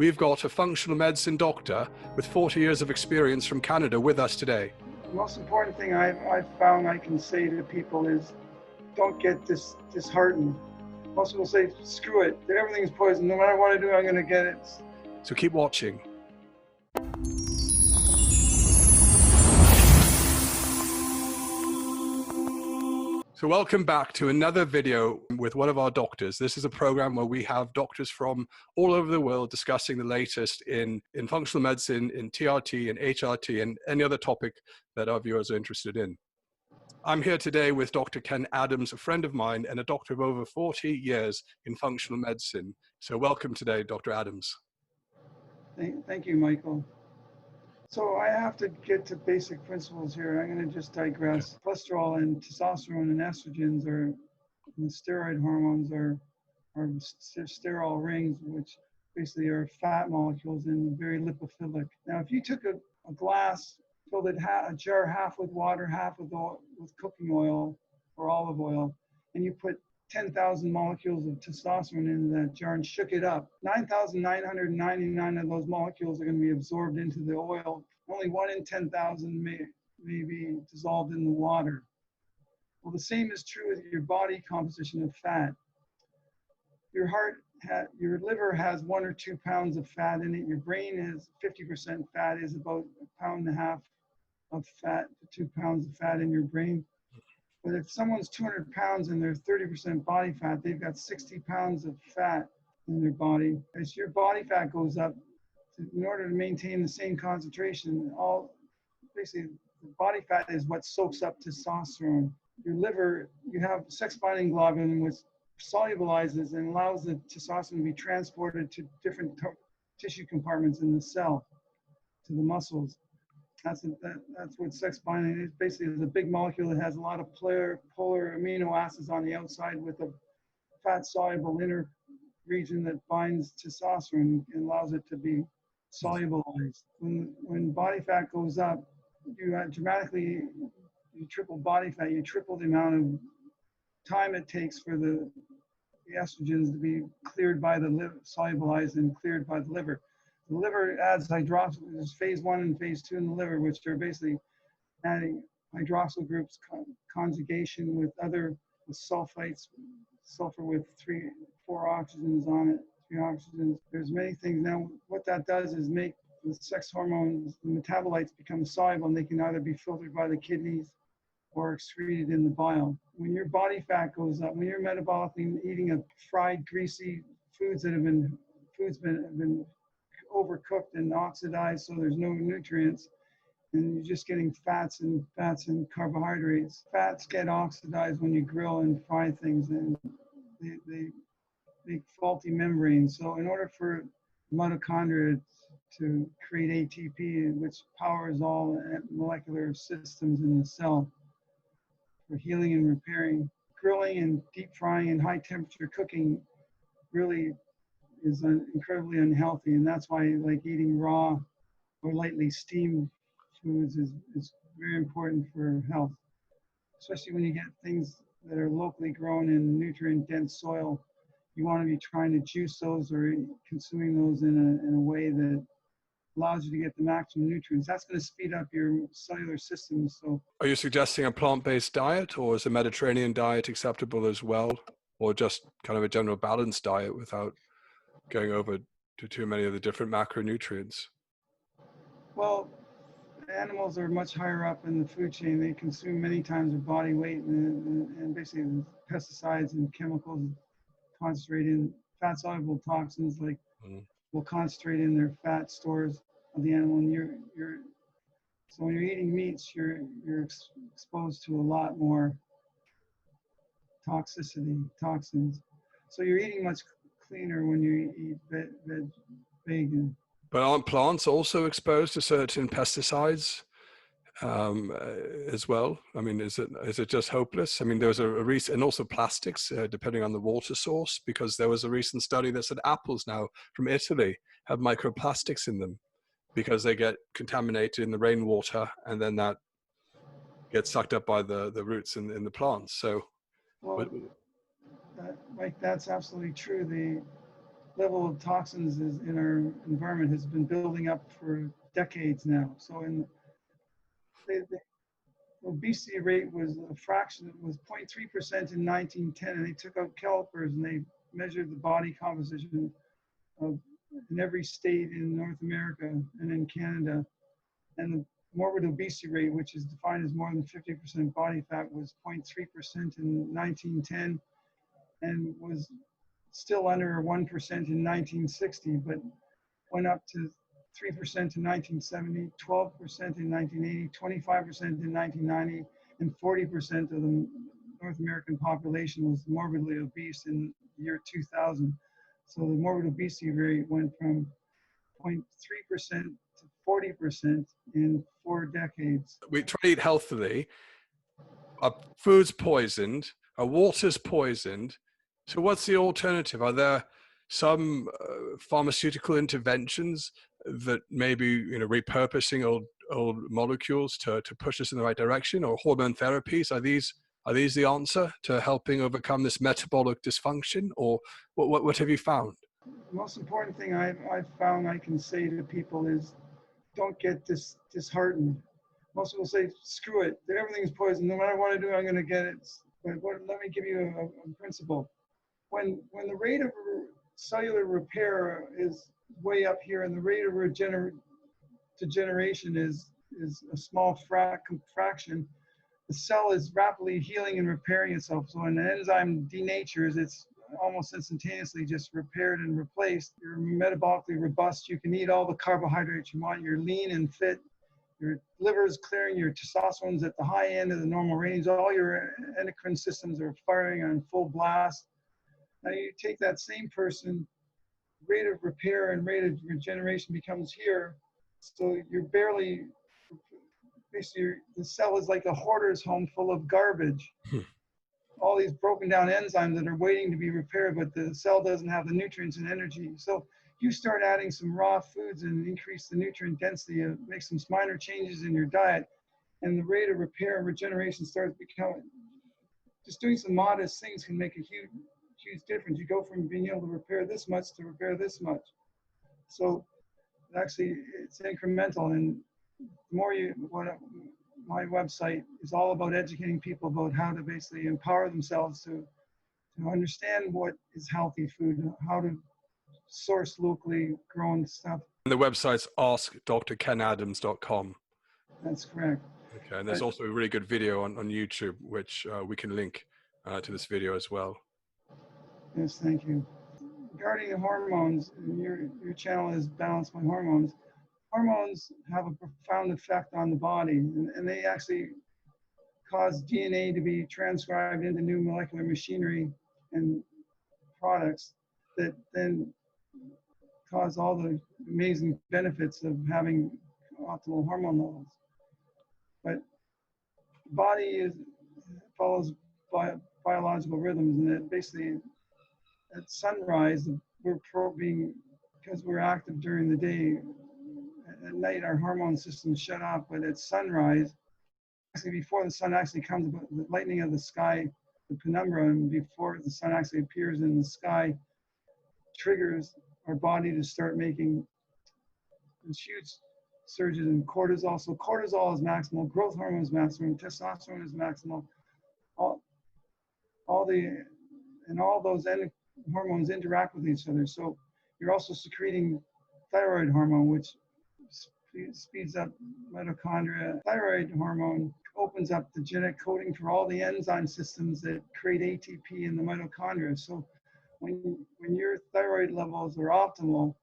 We've got a functional medicine doctor with 40 years of experience from Canada with us today. The most important thing I've found I can say to people is don't get disheartened. Most people say, screw it, everything's poison. No matter what I do, I'm going to get it. So keep watching. So welcome back to another video with one of our doctors. This is a program where we have doctors from all over the world discussing the latest in functional medicine, in TRT and HRT, and any other topic that our viewers are interested in. I'm here today with Dr. Ken Adams, a friend of mine and a doctor of over 40 years in functional medicine. So welcome today, Dr. Adams. Thank you, Michael. So I have to get to basic principles here. I'm going to just digress. Cholesterol and testosterone and estrogens and steroid hormones are sterol rings, which basically are fat molecules and very lipophilic. Now, if you took a glass, filled it a jar half with water, half with cooking oil or olive oil, and you put 10,000 molecules of testosterone in that jar and shook it up, 9,999 of those molecules are going to be absorbed into the oil. Only 1 in 10,000 may be dissolved in the water. Well, the same is true with your body composition of fat. Your your liver has 1 or 2 pounds of fat in it. Your brain is 50% fat, is about 1.5 pounds of fat, 2 pounds of fat in your brain. But if someone's 200 pounds and they're 30% body fat, they've got 60 pounds of fat in their body. As your body fat goes up, in order to maintain the same concentration, basically the body fat is what soaks up testosterone. Your liver, you have sex-binding globulin, which solubilizes and allows the testosterone to be transported to different tissue compartments in the cell, to the muscles. That's what sex binding is. Basically, it's a big molecule that has a lot of polar amino acids on the outside with a fat soluble inner region that binds testosterone and allows it to be solubilized. When body fat goes up, you triple body fat. You triple the amount of time it takes for the estrogens to be cleared by the liver, solubilized and cleared by the liver. The liver adds hydroxyl. There's phase 1 and phase 2 in the liver, which are basically adding hydroxyl groups conjugation with sulfites, sulfur with 4 oxygens on it, 3 oxygens. There's many things. Now, what that does is make the sex hormones, the metabolites become soluble, and they can either be filtered by the kidneys or excreted in the bile. When your body fat goes up, when you're metabolically eating a fried, greasy foods that have been overcooked and oxidized, so there's no nutrients, and you're just getting fats and carbohydrates. Fats get oxidized when you grill and fry things, and they make faulty membranes. So in order for mitochondria to create ATP, which powers all molecular systems in the cell for healing and repairing, grilling and deep frying and high temperature cooking really is incredibly unhealthy, and that's why eating raw or lightly steamed foods is very important for health, especially when you get things that are locally grown in nutrient-dense soil. You want to be trying to juice those or consuming those in a way that allows you to get the maximum nutrients. That's going to speed up your cellular system. So, are you suggesting a plant-based diet, or is a Mediterranean diet acceptable as well, or just kind of a general balanced diet without going over to too many of the different macronutrients? Well, animals are much higher up in the food chain. They consume many times their body weight, and basically pesticides and chemicals concentrate in fat-soluble toxins will concentrate in their fat stores of the animal. And so when you're eating meats, you're exposed to a lot more toxins. So you're eating much cleaner when you eat vegan. But aren't plants also exposed to certain pesticides as well? I mean, is it just hopeless? I mean, there was a recent, and also plastics, depending on the water source, because there was a recent study that said apples now from Italy have microplastics in them because they get contaminated in the rainwater, and then that gets sucked up by the roots in the plants. So, well, that's absolutely true. level of toxins in our environment has been building up for decades now. So the obesity rate was a fraction, it was 0.3% in 1910, and they took out calipers and they measured the body composition of in every state in North America and in Canada. And the morbid obesity rate, which is defined as more than 50% body fat, was 0.3% in 1910 and was still under 1% in 1960, but went up to 3% in 1970, 12% in 1980, 25% in 1990, and 40% of the North American population was morbidly obese in the year 2000. So the morbid obesity rate went from 0.3% to 40% in 4 decades. We try to eat healthily. Our food's poisoned. Our water's poisoned. So what's the alternative? Are there some pharmaceutical interventions that maybe, you know, repurposing old molecules to push us in the right direction, or hormone therapies? Are these the answer to helping overcome this metabolic dysfunction, or what have you found? The most important thing I've found I can say to people is don't get disheartened. Most people say, screw it, everything's poison. No matter what I do, I'm going to get it. But let me give you a principle. When the rate of cellular repair is way up here and the rate of degeneration is a small fraction, the cell is rapidly healing and repairing itself. So when an enzyme denatures, it's almost instantaneously just repaired and replaced. You're metabolically robust. You can eat all the carbohydrates you want. You're lean and fit. Your liver is clearing. Your testosterone's at the high end of the normal range. All your endocrine systems are firing on full blast. Now you take that same person, rate of repair and rate of regeneration becomes here. So you're barely, basically the cell is like a hoarder's home full of garbage. All these broken down enzymes that are waiting to be repaired, but the cell doesn't have the nutrients and energy. So you start adding some raw foods and increase the nutrient density, make some minor changes in your diet, and the rate of repair and regeneration starts becoming, just doing some modest things can make a huge difference. You go from being able to repair this much to repair this much. So actually it's incremental, and the more my website is all about educating people about how to basically empower themselves to understand what is healthy food, how to source locally grown stuff. And the website's askdrkenadams.com. That's correct. Okay, and there's also a really good video on YouTube, which we can link to this video as well. Yes, thank you. Regarding the hormones, your channel is Balanced by Hormones. Hormones have a profound effect on the body, and they actually cause DNA to be transcribed into new molecular machinery and products that then cause all the amazing benefits of having optimal hormone levels. But the body follows biological rhythms, and it basically at sunrise because we're active during the day. At night, our hormone systems shut off, but at sunrise, actually before the sun actually comes, the lightning of the sky, the penumbra, and before the sun actually appears in the sky, triggers our body to start making these huge surges in cortisol. So cortisol is maximal, growth hormone is maximal, testosterone is maximal. All those hormones interact with each other. So you're also secreting thyroid hormone, which speeds up mitochondria. Thyroid hormone opens up the genetic coding for all the enzyme systems that create ATP in the mitochondria. So when your thyroid levels are optimal,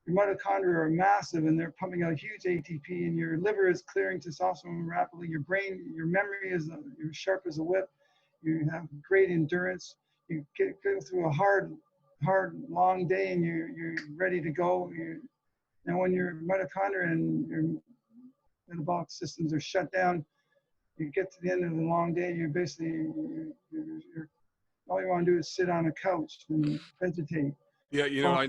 your mitochondria are massive and they're pumping out huge ATP, and your liver is clearing testosterone rapidly. Your brain, your memory is you're sharp as a whip. You have great endurance. You go through a hard, long day, and you're ready to go. And when your mitochondria and your metabolic systems are shut down, you get to the end of the long day, you're basically, all you want to do is sit on a couch and vegetate. Yeah, you know,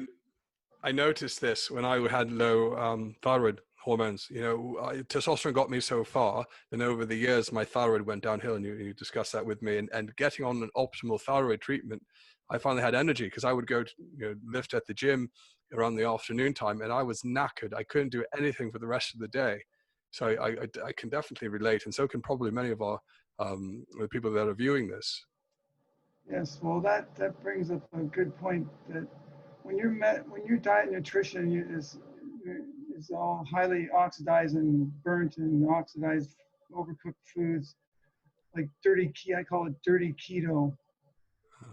I noticed this when I had low thyroid Hormones. You know, testosterone got me so far, and over the years, my thyroid went downhill, and you discussed that with me. And getting on an optimal thyroid treatment, I finally had energy, because I would go to, lift at the gym around the afternoon time, and I was knackered. I couldn't do anything for the rest of the day. So I can definitely relate, and so can probably many of our the people that are viewing this. Yes, well, that brings up a good point, that when your diet and nutrition is all highly oxidized and burnt and oxidized, overcooked foods, like I call it dirty keto.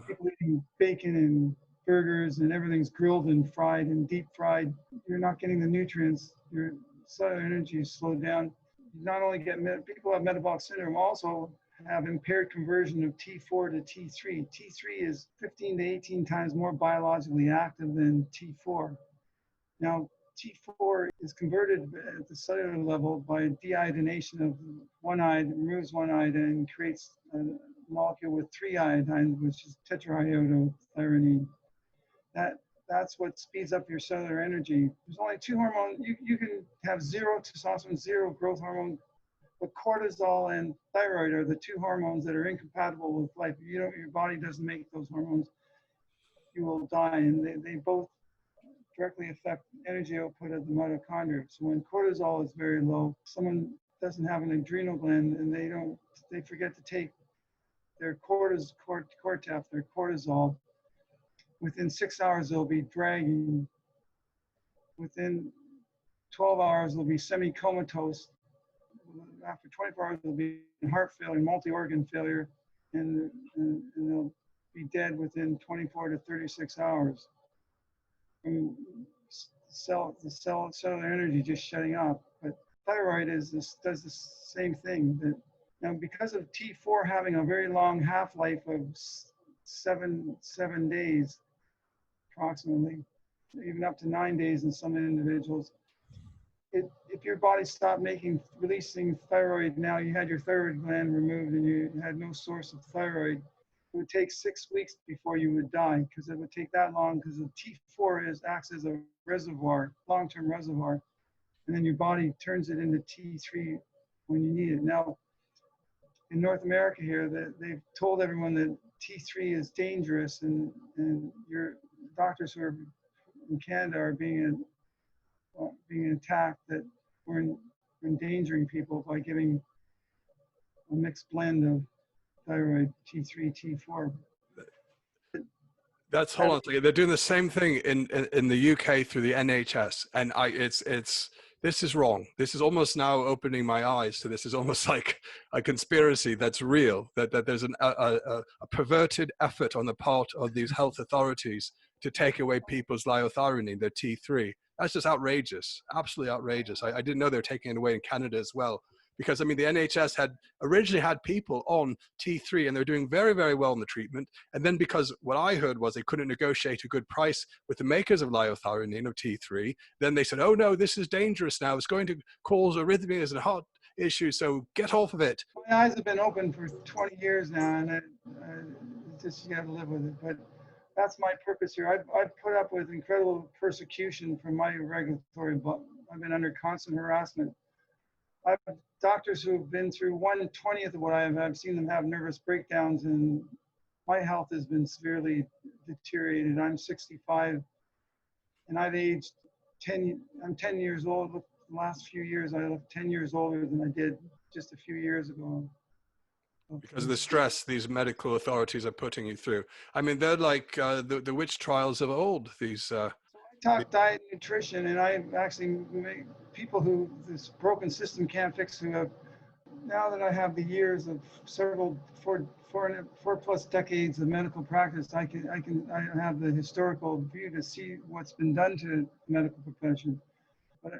People eating bacon and burgers and everything's grilled and fried and deep fried. You're not getting the nutrients. Your cellular energy is slowed down. You not only get people have metabolic syndrome, also have impaired conversion of T4 to T3. T3 is 15 to 18 times more biologically active than T4. Now, T4 is converted at the cellular level by deiodination of one iodine, removes one iodine, and creates a molecule with 3 iodines, which is tetraiodothyronine. That's what speeds up your cellular energy. There's only 2 hormones. You can have 0 testosterone, 0 growth hormone, but cortisol and thyroid are the 2 hormones that are incompatible with life. If your body doesn't make those hormones, you will die. And they both directly affect energy output of the mitochondria. So when cortisol is very low, someone doesn't have an adrenal gland, and they forget to take their cortef, their cortisol. Within 6 hours, they'll be dragging. Within 12 hours, they'll be semi-comatose. After 24 hours, they'll be in heart failure, multi-organ failure, and they'll be dead within 24 to 36 hours. From the cellular energy just shutting off. But thyroid does the same thing. Now, because of T4 having a very long half-life of seven days, approximately, even up to 9 days in some individuals, if your body stopped releasing thyroid, now you had your thyroid gland removed and you had no source of thyroid, it would take 6 weeks before you would die, because it would take that long, because the T4 acts as a reservoir, long-term reservoir, and then your body turns it into T3 when you need it. Now, in North America here, they've told everyone that T3 is dangerous, and your doctors who are in Canada are being attacked, that we're endangering people by giving a mixed blend of thyroid, T3, T4. Hold on a second. They're doing the same thing in the UK through the NHS, and this is wrong. This is almost now opening my eyes to this. Is almost like a conspiracy that's real. That there's a perverted effort on the part of these health authorities to take away people's liothyronine, their T3. That's just outrageous. Absolutely outrageous. I didn't know they were taking it away in Canada as well. Because, I mean, the NHS had originally had people on T3 and they're doing very, very well in the treatment. And then because what I heard was they couldn't negotiate a good price with the makers of liothyronine, of T3, then they said, oh no, this is dangerous now. It's going to cause arrhythmias and heart issues, so get off of it. My eyes have been open for 20 years now, and just you got to live with it. But that's my purpose here. I've put up with incredible persecution from my regulatory, but I've been under constant harassment. I have doctors who have been through 1/20th of what I have. I've seen them have nervous breakdowns, and my health has been severely deteriorated. I'm 65, and I've aged 10. I'm 10 years old. The last few years, I look 10 years older than I did just a few years ago. Because of the stress these medical authorities are putting you through. I mean, they're like the witch trials of old. So I talk diet and nutrition, and I actually make people who this broken system can't fix, who have, now that I have the years of four plus decades of medical practice, I have the historical view to see what's been done to the medical profession. But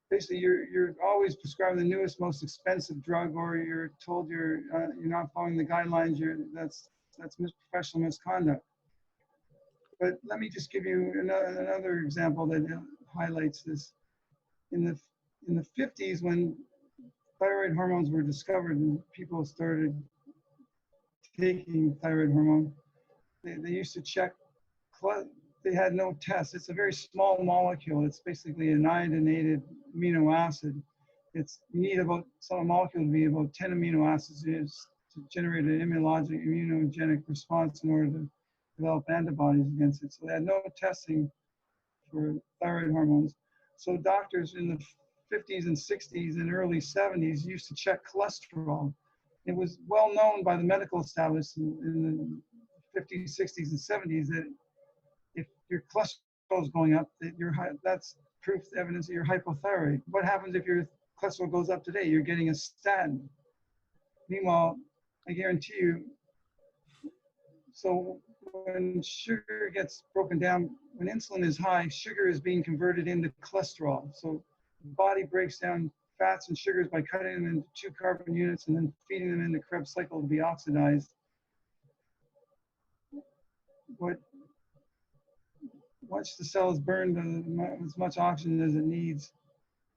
basically, you're always prescribing the newest, most expensive drug, or you're told you're not following the guidelines. That's professional misconduct. But let me just give you another example that highlights this. In the 50s, when thyroid hormones were discovered and people started taking thyroid hormone, they used to check they had no tests. It's a very small molecule. It's basically an iodinated amino acid. You need about some molecule to be about 10 amino acids to generate an immunogenic response in order to develop antibodies against it. So they had no testing for thyroid hormones. So doctors in the 50s and 60s and early 70s used to check cholesterol. It was well known by the medical establishment in the 50s, 60s, and 70s that if your cholesterol is going up, that's proof, evidence that you're hypothyroid. What happens if your cholesterol goes up today? You're getting a statin. Meanwhile, I guarantee you, so when sugar gets broken down, when insulin is high, sugar is being converted into cholesterol. So the body breaks down fats and sugars by cutting them into 2 carbon units and then feeding them in the Krebs cycle to be oxidized. Once the cell is burned as much oxygen as it needs,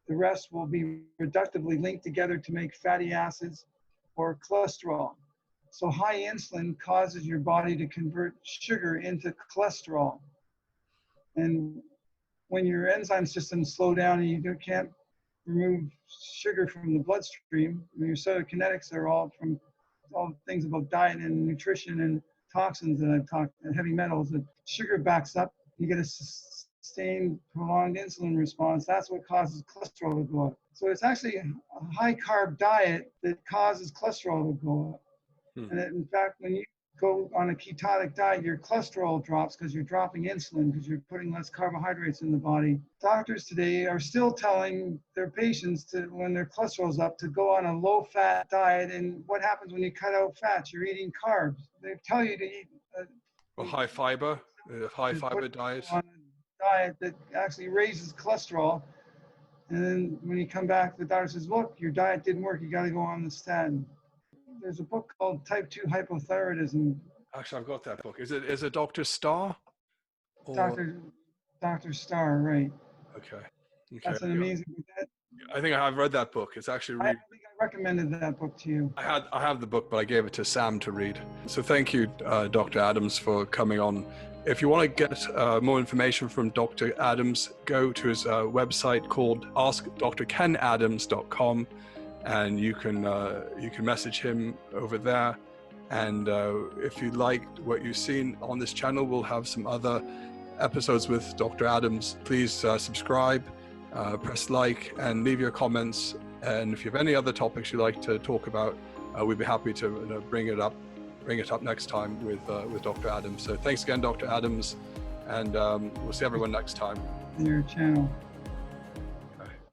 the rest will be reductively linked together to make fatty acids or cholesterol. So high insulin causes your body to convert sugar into cholesterol. And when your enzyme systems slow down and you can't remove sugar from the bloodstream, your cytokinetics are all from all things about diet and nutrition and toxins that I've talked, and heavy metals, that sugar backs up, you get a sustained prolonged insulin response. That's what causes cholesterol to go up. So it's actually a high carb diet that causes cholesterol to go up. And in fact, when you go on a ketonic diet, your cholesterol drops because you're dropping insulin, because you're putting less carbohydrates in the body. Doctors today are still telling their patients to, when their cholesterol's up, to go on a low-fat diet. And what happens when you cut out fats? You're eating carbs. They tell you to eat high fiber diet. On a diet that actually raises cholesterol. And then when you come back, the doctor says, look, your diet didn't work. You got to go on the statin. There's a book called Type 2 Hypothyroidism. Actually, I've got that book. Is it Dr. Starr? Dr. Starr, right. Okay. That's an amazing book. I think I've read that book. It's actually really... I think I recommended that book to you. I have the book, but I gave it to Sam to read. So thank you, Dr. Adams, for coming on. If you want to get more information from Dr. Adams, go to his website called askdrkenadams.com. And you can message him over there. And if you liked what you've seen on this channel, we'll have some other episodes with Dr. Adams. Please subscribe, press like, and leave your comments. And if you have any other topics you'd like to talk about, we'd be happy to bring it up next time with Dr. Adams. So thanks again, Dr. Adams, and we'll see everyone next time. Your channel.